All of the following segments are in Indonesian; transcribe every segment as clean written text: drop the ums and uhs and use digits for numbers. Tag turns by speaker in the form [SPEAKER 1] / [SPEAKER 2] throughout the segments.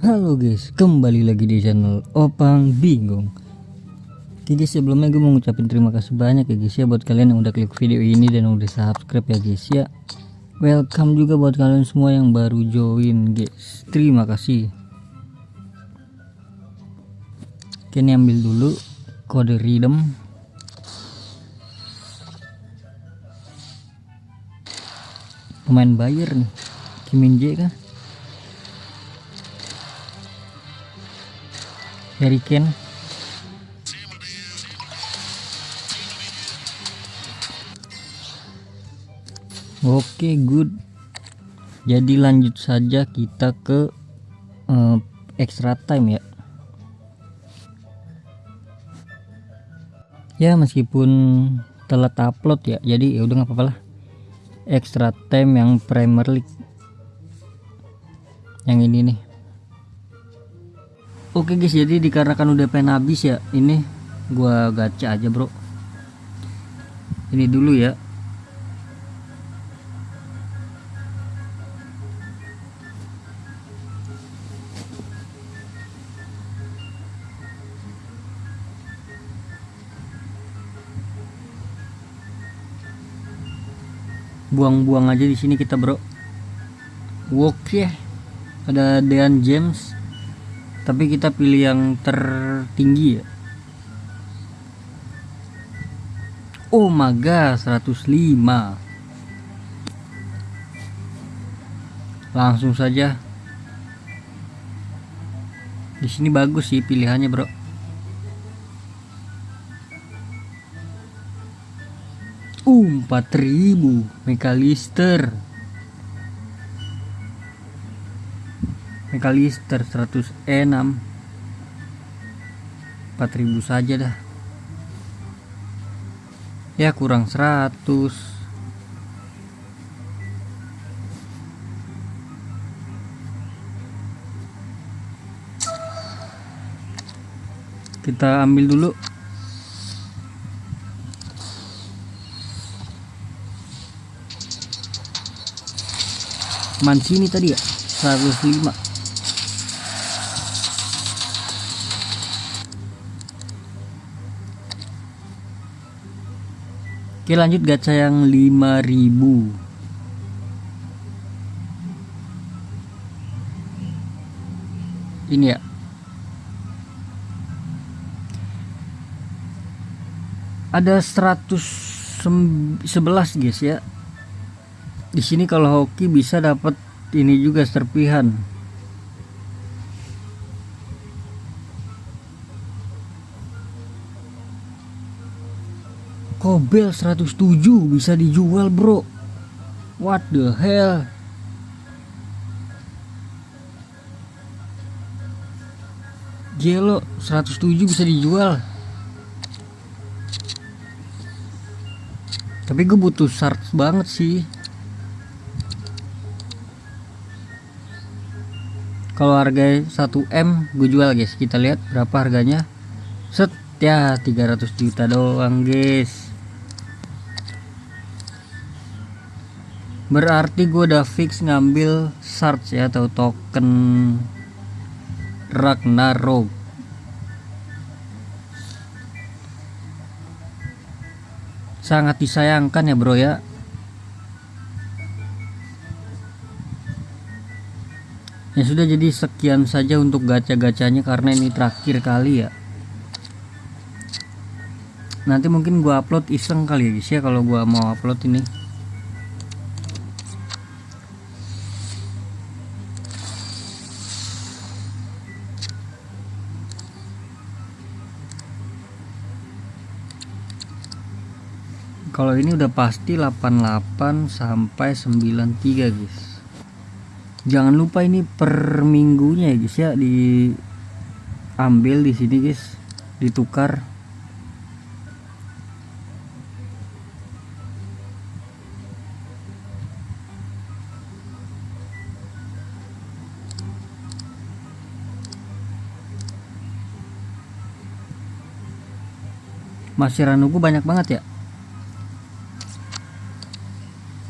[SPEAKER 1] Halo guys, kembali lagi di channel Opang Bingung. Oke guys, sebelumnya gue mau ngucapin terima kasih banyak ya guys ya buat kalian yang udah klik video ini dan udah subscribe ya guys ya. Welcome juga buat kalian semua yang baru join guys. Terima kasih. Oke, ini ambil dulu kode redeem. Pemain Bayern nih, Kim Min Jae kah? Harry Kane. Oke, good. Jadi lanjut saja kita ke extra time ya. Ya meskipun telat upload ya, jadi ya udah nggak apa-apa lah. Extra time yang Premier League yang ini nih. Oke guys, jadi dikarenakan udah pengen habis ya, ini gua gacha aja bro. Ini dulu ya. Buang-buang aja di sini kita bro. Oke, ada Dean James, tapi kita pilih yang tertinggi ya. Oh my god, 105. Langsung saja. Di sini bagus sih pilihannya bro. Uh, 4000 McAllister 106. 4000 saja dah. Ya kurang 100. Kita ambil dulu. Mancini tadi ya 105. Oke, lanjut gacha yang 5000. Ini ya. Ada 111 guys ya. Di sini kalau hoki bisa dapat ini juga serpihan. Kobel 107 bisa dijual bro. What the hell? Gelo 107 bisa dijual. Tapi gue butuh shards banget sih. Kalau harga 1M gue jual guys. Kita lihat berapa harganya. Set ya 300 juta doang guys. Berarti gue udah fix ngambil shards ya, atau token Ragnarok. Sangat disayangkan ya bro ya. Ya sudah, jadi sekian saja untuk gacha-gachanya karena ini terakhir kali ya. Nanti mungkin gua upload iseng kali ya guys ya, kalau gua mau upload ini. Kalau ini udah pasti 88 sampai 93 guys. Jangan lupa ini per minggunya ya guys ya, diambil di sini guys, ditukar. Masih Ranuku banyak banget ya.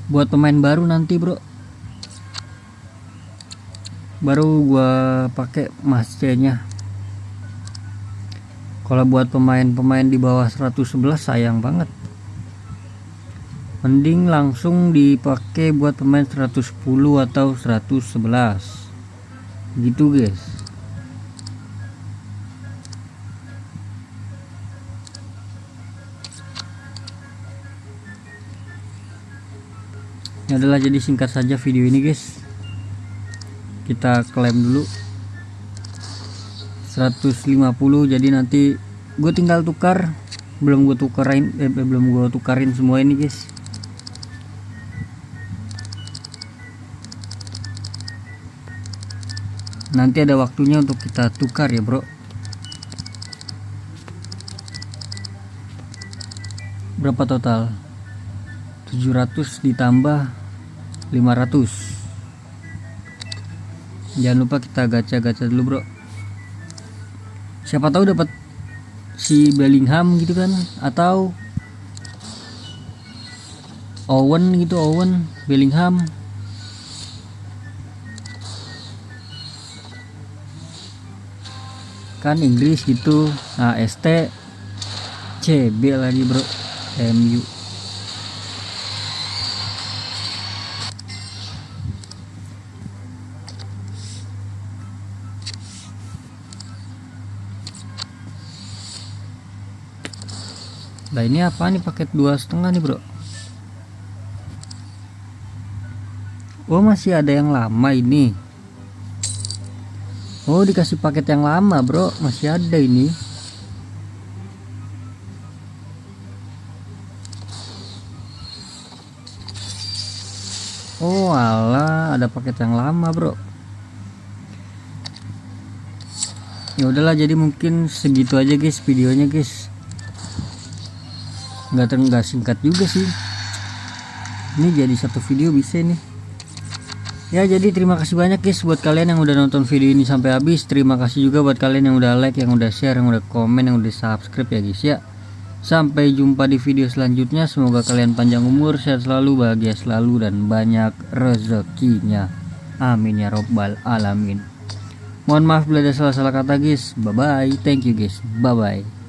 [SPEAKER 1] Buat pemain baru nanti bro. baru gua pakai Mas C nya. Kalau buat pemain-pemain di bawah 111 sayang banget, mending langsung dipakai buat pemain 110 atau 111 gitu guys. Ini adalah jadi singkat saja video ini guys. Kita klaim dulu 150, jadi nanti gue tinggal tukar. Belum gue tukarin semua ini guys. Nanti ada waktunya untuk kita tukar ya bro. Berapa total? 700 ditambah 500. Jangan lupa kita gacha-gacha dulu bro. Siapa tahu dapat si Bellingham gitu kan, atau Owen gitu, Owen Bellingham. Kan Inggris gitu. Nah, ST CB lagi bro, MU. Nah ini apa nih, paket 2,5 nih bro. Oh masih ada yang lama ini. Oh dikasih paket yang lama bro, masih ada ini. Oh alah, ada paket yang lama bro. Ya udahlah, jadi mungkin segitu aja guys videonya guys. Nggak singkat juga sih. Ini jadi satu video bisa nih. Ya jadi terima kasih banyak guys buat kalian yang udah nonton video ini sampai habis. Terima kasih juga buat kalian yang udah like, yang udah share, yang udah komen, yang udah subscribe ya guys ya. Sampai jumpa di video selanjutnya. Semoga kalian panjang umur, sehat selalu, bahagia selalu, dan banyak rezekinya. Amin ya robbal alamin. Mohon maaf bila ada salah-salah kata guys. Bye bye. Thank you guys. Bye bye.